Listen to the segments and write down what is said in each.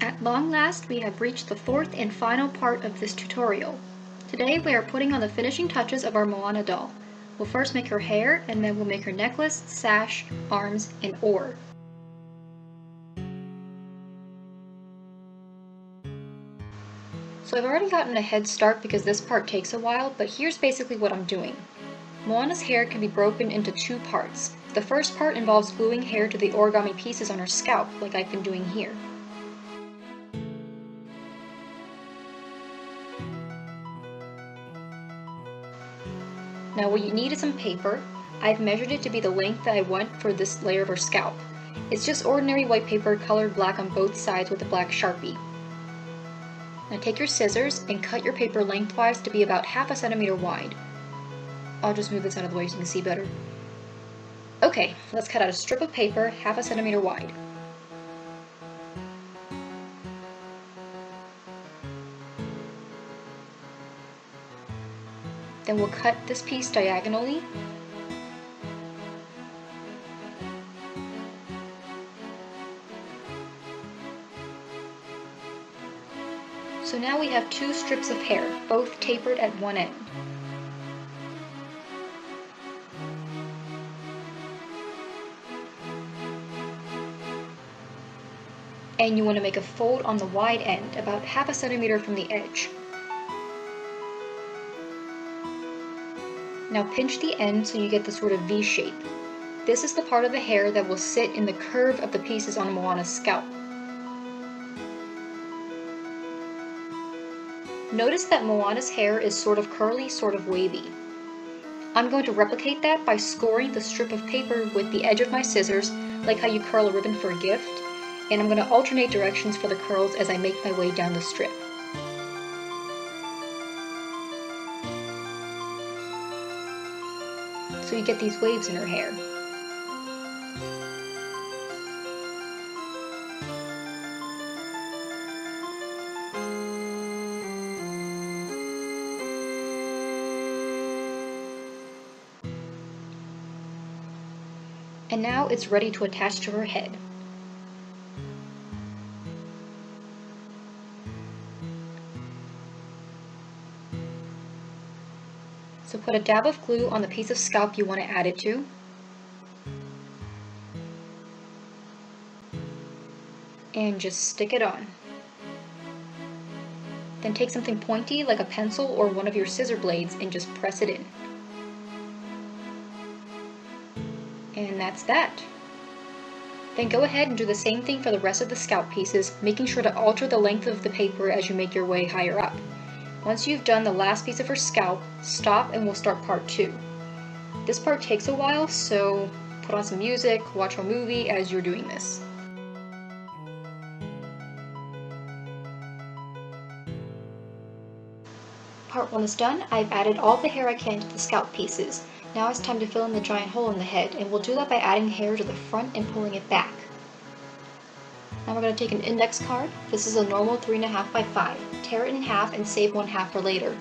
At long last, we have reached the fourth and final part of this tutorial. Today we are putting on the finishing touches of our Moana doll. We'll first make her hair, and then we'll make her necklace, sash, arms, and oar. So I've already gotten a head start because this part takes a while, but here's basically what I'm doing. Moana's hair can be broken into two parts. The first part involves gluing hair to the origami pieces on her scalp, like I've been doing here. Now what you need is some paper. I've measured it to be the length that I want for this layer of her scalp. It's just ordinary white paper colored black on both sides with a black Sharpie. Now take your scissors and cut your paper lengthwise to be about half a centimeter wide. I'll just move this out of the way so you can see better. Okay, let's cut out a strip of paper half a centimeter wide. Then we'll cut this piece diagonally. So now we have two strips of hair, both tapered at one end. And you want to make a fold on the wide end, about half a centimeter from the edge. Now pinch the end so you get the sort of V shape. This is the part of the hair that will sit in the curve of the pieces on Moana's scalp. Notice that Moana's hair is sort of curly, sort of wavy. I'm going to replicate that by scoring the strip of paper with the edge of my scissors, like how you curl a ribbon for a gift, and I'm going to alternate directions for the curls as I make my way down the strip. So you get these waves in her hair. And now it's ready to attach to her head. So put a dab of glue on the piece of scalp you want to add it to. And just stick it on. Then take something pointy like a pencil or one of your scissor blades and just press it in. And that's that. Then go ahead and do the same thing for the rest of the scalp pieces, making sure to alter the length of the paper as you make your way higher up. Once you've done the last piece of her scalp, stop and we'll start part 2. This part takes a while, so put on some music, watch a movie as you're doing this. Part 1 is done. I've added all the hair I can to the scalp pieces. Now it's time to fill in the giant hole in the head, and we'll do that by adding hair to the front and pulling it back. Now we're going to take an index card. This is a normal 3.5 by 5. Tear it in half and save one half for later.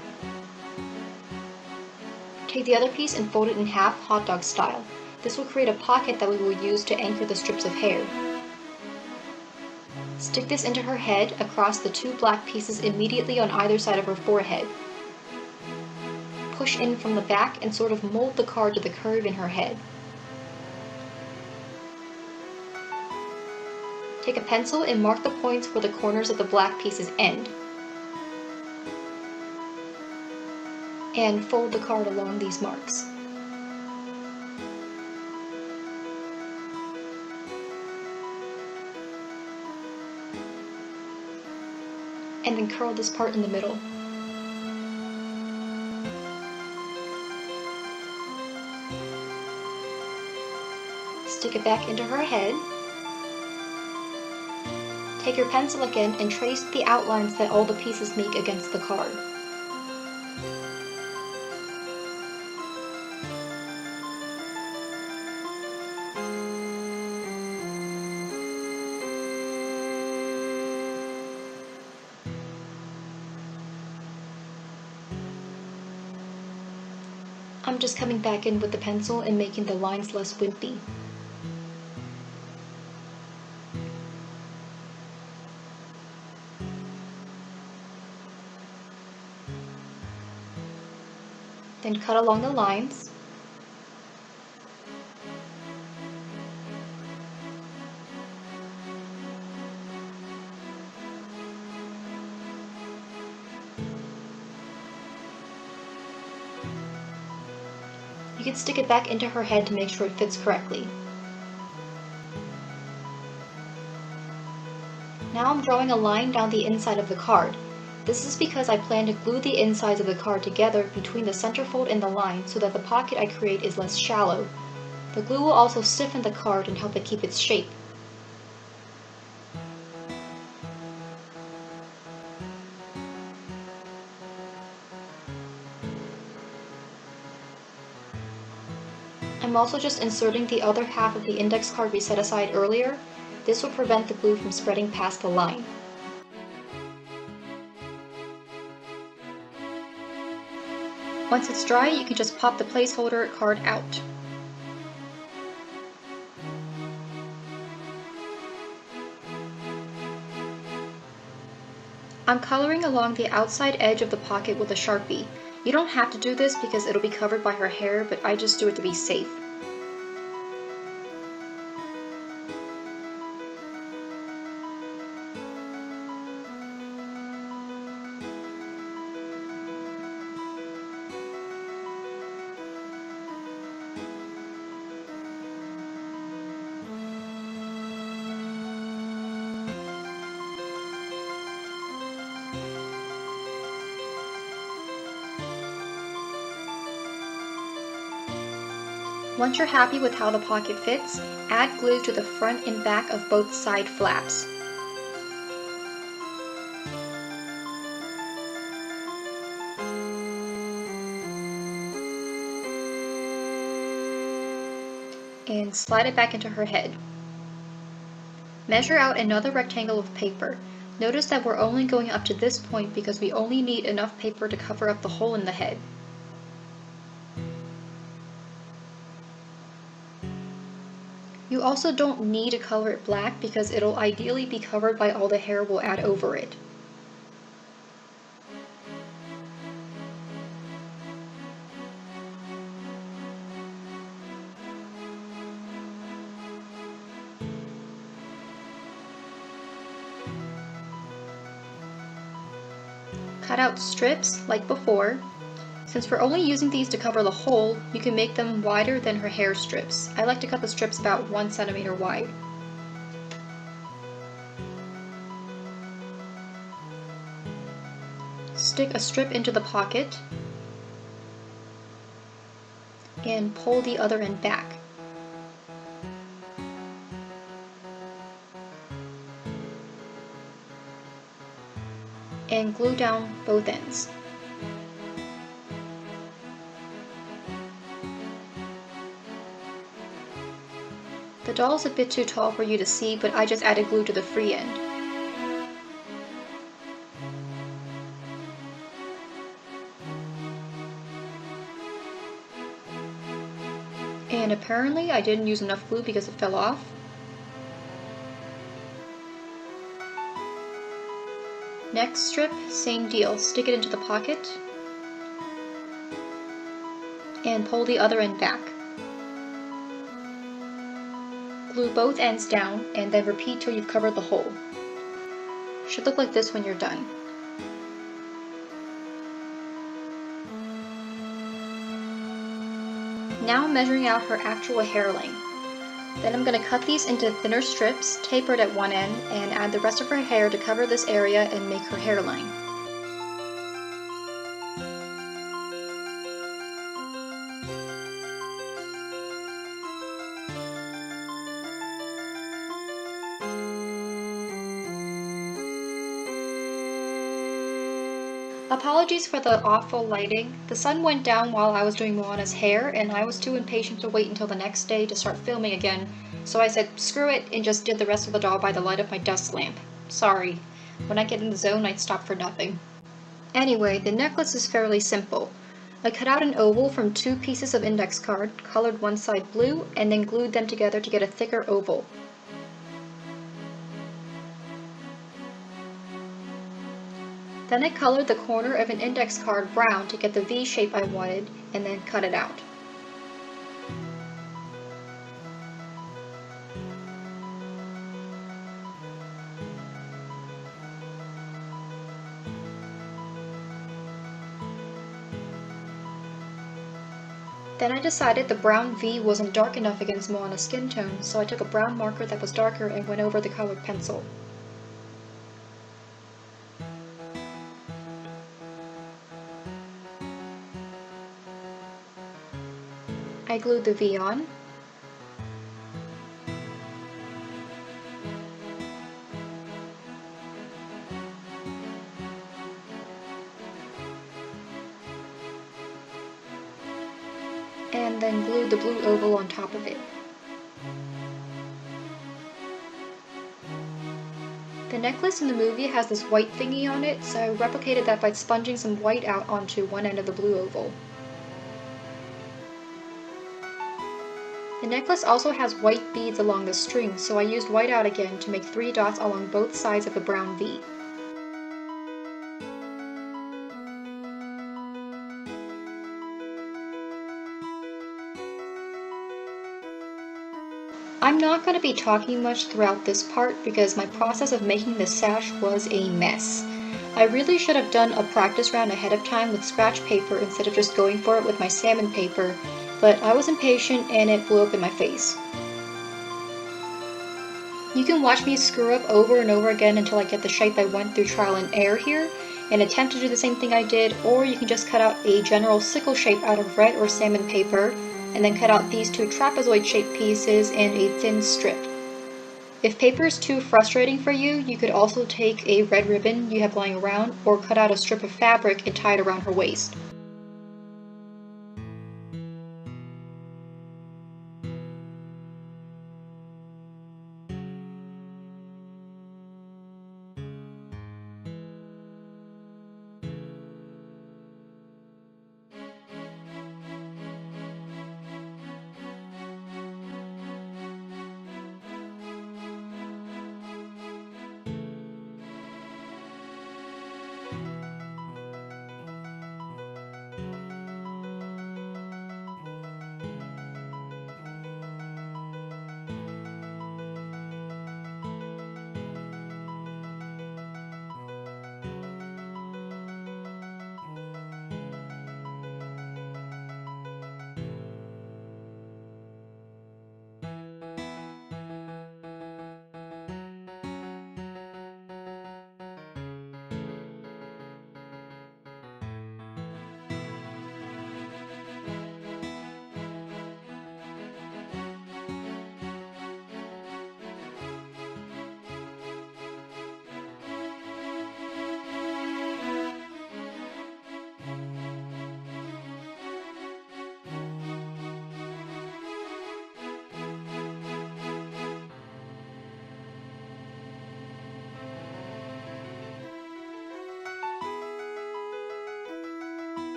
Take the other piece and fold it in half, hot dog style. This will create a pocket that we will use to anchor the strips of hair. Stick this into her head across the two black pieces immediately on either side of her forehead. Push in from the back and sort of mold the card to the curve in her head. Take a pencil and mark the points where the corners of the black pieces end. And fold the card along these marks. And then curl this part in the middle. Stick it back into her head. Take your pencil again and trace the outlines that all the pieces make against the card. I'm just coming back in with the pencil and making the lines less wimpy. Then cut along the lines. You can stick it back into her head to make sure it fits correctly. Now I'm drawing a line down the inside of the card. This is because I plan to glue the insides of the card together between the centerfold and the line so that the pocket I create is less shallow. The glue will also stiffen the card and help it keep its shape. I'm also just inserting the other half of the index card we set aside earlier. This will prevent the glue from spreading past the line. Once it's dry, you can just pop the placeholder card out. I'm coloring along the outside edge of the pocket with a Sharpie. You don't have to do this because it'll be covered by her hair, but I just do it to be safe. Once you're happy with how the pocket fits, add glue to the front and back of both side flaps. And slide it back into her head. Measure out another rectangle of paper. Notice that we're only going up to this point because we only need enough paper to cover up the hole in the head. You also don't need to color it black because it'll ideally be covered by all the hair we'll add over it. Cut out strips like before. Since we're only using these to cover the hole, you can make them wider than her hair strips. I like to cut the strips about 1 centimeter wide. Stick a strip into the pocket and pull the other end back. And glue down both ends. The doll's a bit too tall for you to see, but I just added glue to the free end. And apparently I didn't use enough glue because it fell off. Next strip, same deal. Stick it into the pocket and pull the other end back. Glue both ends down and then repeat till you've covered the hole. Should look like this when you're done. Now I'm measuring out her actual hair length. Then I'm going to cut these into thinner strips, tapered at one end, and add the rest of her hair to cover this area and make her hairline. Apologies for the awful lighting. The sun went down while I was doing Moana's hair, and I was too impatient to wait until the next day to start filming again, so I said screw it and just did the rest of the doll by the light of my desk lamp. Sorry. When I get in the zone, I'd stop for nothing. Anyway, the necklace is fairly simple. I cut out an oval from 2 pieces of index card, colored one side blue, and then glued them together to get a thicker oval. Then I colored the corner of an index card brown to get the V shape I wanted, and then cut it out. Then I decided the brown V wasn't dark enough against Moana's skin tone, so I took a brown marker that was darker and went over the colored pencil. I glued the V on. And then glued the blue oval on top of it. The necklace in the movie has this white thingy on it, so I replicated that by sponging some white out onto one end of the blue oval. The necklace also has white beads along the string, so I used white out again to make 3 dots along both sides of the brown V. I'm not going to be talking much throughout this part because my process of making this sash was a mess. I really should have done a practice round ahead of time with scratch paper instead of just going for it with my salmon paper, but I was impatient and it blew up in my face. You can watch me screw up over and over again until I get the shape I went through trial and error here, and attempt to do the same thing I did, or you can just cut out a general sickle shape out of red or salmon paper, and then cut out these 2 trapezoid shaped pieces and a thin strip. If paper is too frustrating for you, you could also take a red ribbon you have lying around, or cut out a strip of fabric and tie it around her waist.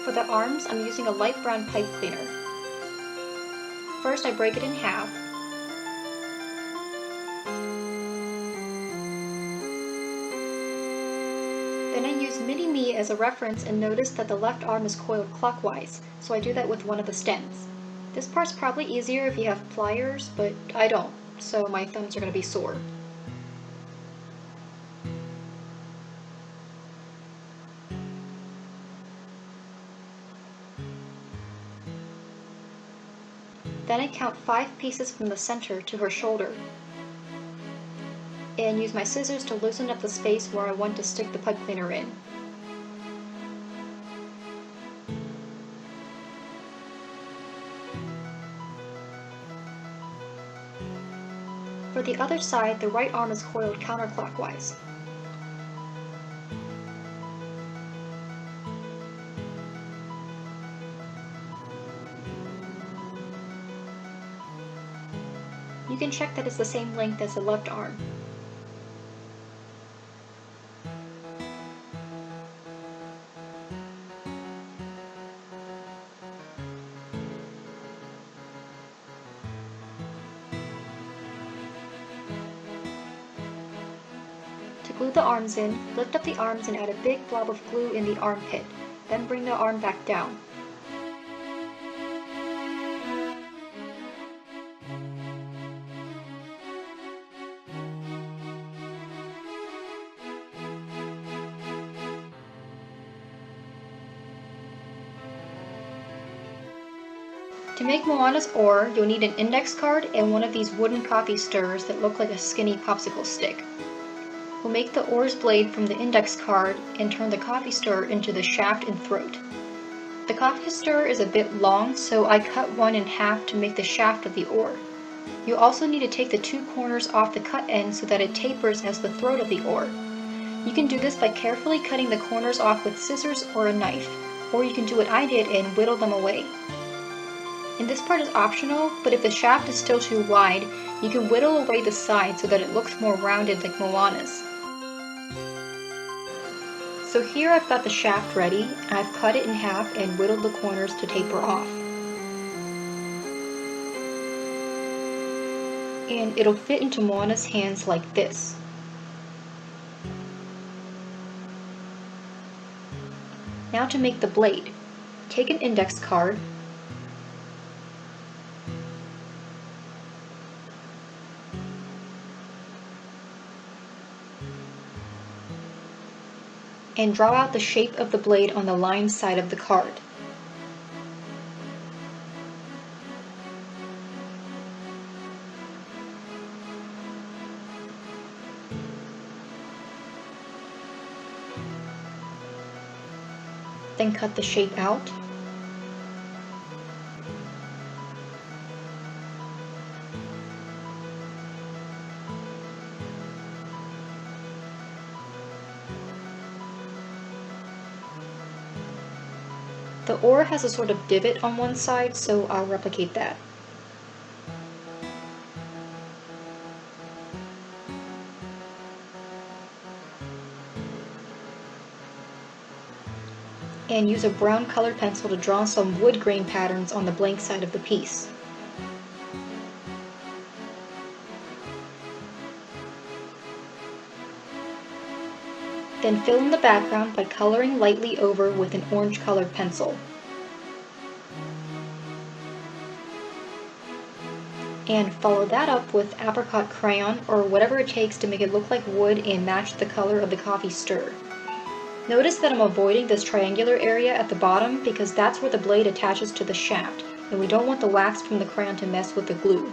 For the arms, I'm using a light brown pipe cleaner. First, I break it in half. Then I use Mini-Me as a reference and notice that the left arm is coiled clockwise, so I do that with one of the stems. This part's probably easier if you have pliers, but I don't, so my thumbs are going to be sore. Then I count 5 pieces from the center to her shoulder, and use my scissors to loosen up the space where I want to stick the pipe cleaner in. For the other side, the right arm is coiled counterclockwise. You can check that it's the same length as the left arm. To glue the arms in, lift up the arms and add a big blob of glue in the armpit, then bring the arm back down. To make Moana's oar, you'll need an index card and one of these wooden coffee stirrers that look like a skinny popsicle stick. We'll make the oar's blade from the index card and turn the coffee stirrer into the shaft and throat. The coffee stirrer is a bit long, so I cut one in half to make the shaft of the oar. You also need to take the 2 corners off the cut end so that it tapers as the throat of the oar. You can do this by carefully cutting the corners off with scissors or a knife, or you can do what I did and whittle them away. And this part is optional, but if the shaft is still too wide, you can whittle away the side so that it looks more rounded like Moana's. So here I've got the shaft ready, and I've cut it in half and whittled the corners to taper off. And it'll fit into Moana's hands like this. Now to make the blade. Take an index card, and draw out the shape of the blade on the lined side of the card. Then cut the shape out. The oar has a sort of divot on one side, so I'll replicate that. And use a brown colored pencil to draw some wood grain patterns on the blank side of the piece. Then fill in the background by coloring lightly over with an orange colored pencil. And follow that up with apricot crayon or whatever it takes to make it look like wood and match the color of the coffee stirrer. Notice that I'm avoiding this triangular area at the bottom because that's where the blade attaches to the shaft, and we don't want the wax from the crayon to mess with the glue.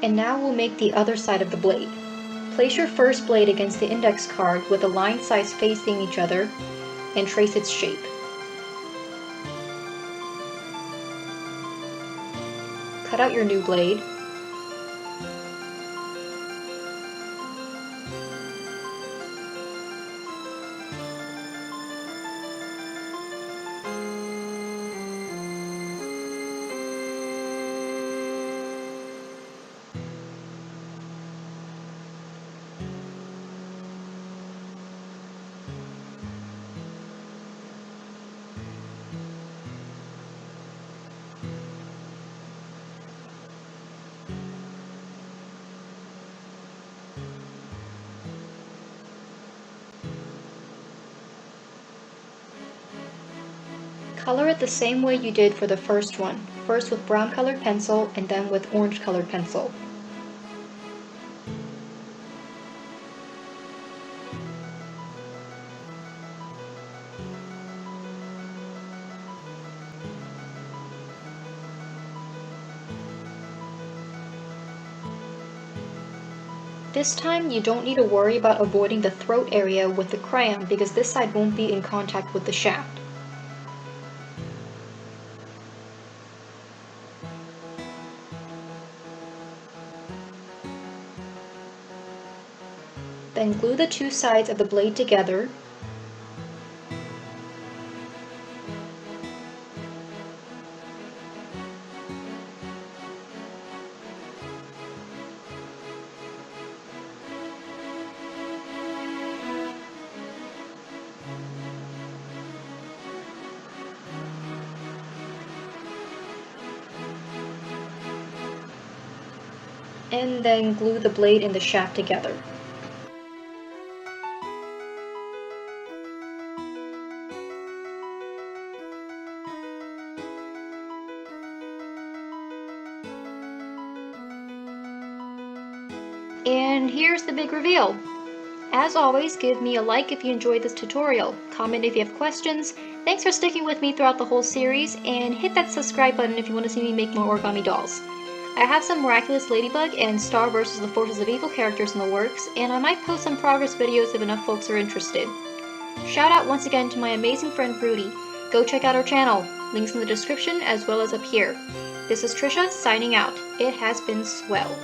And now we'll make the other side of the blade. Place your first blade against the index card with the line sides facing each other and trace its shape. Cut out your new blade. Color it the same way you did for the first one, first with brown colored pencil and then with orange colored pencil. This time you don't need to worry about avoiding the throat area with the crayon because this side won't be in contact with the shaft. Then glue the two sides of the blade together. And then glue the blade and the shaft together. And here's the big reveal! As always, give me a like if you enjoyed this tutorial, comment if you have questions, thanks for sticking with me throughout the whole series, and hit that subscribe button if you want to see me make more origami dolls. I have some Miraculous Ladybug and Star vs. the Forces of Evil characters in the works, and I might post some progress videos if enough folks are interested. Shout out once again to my amazing friend Rudy. Go check out her channel, links in the description as well as up here. This is Tricia signing out. It has been swell.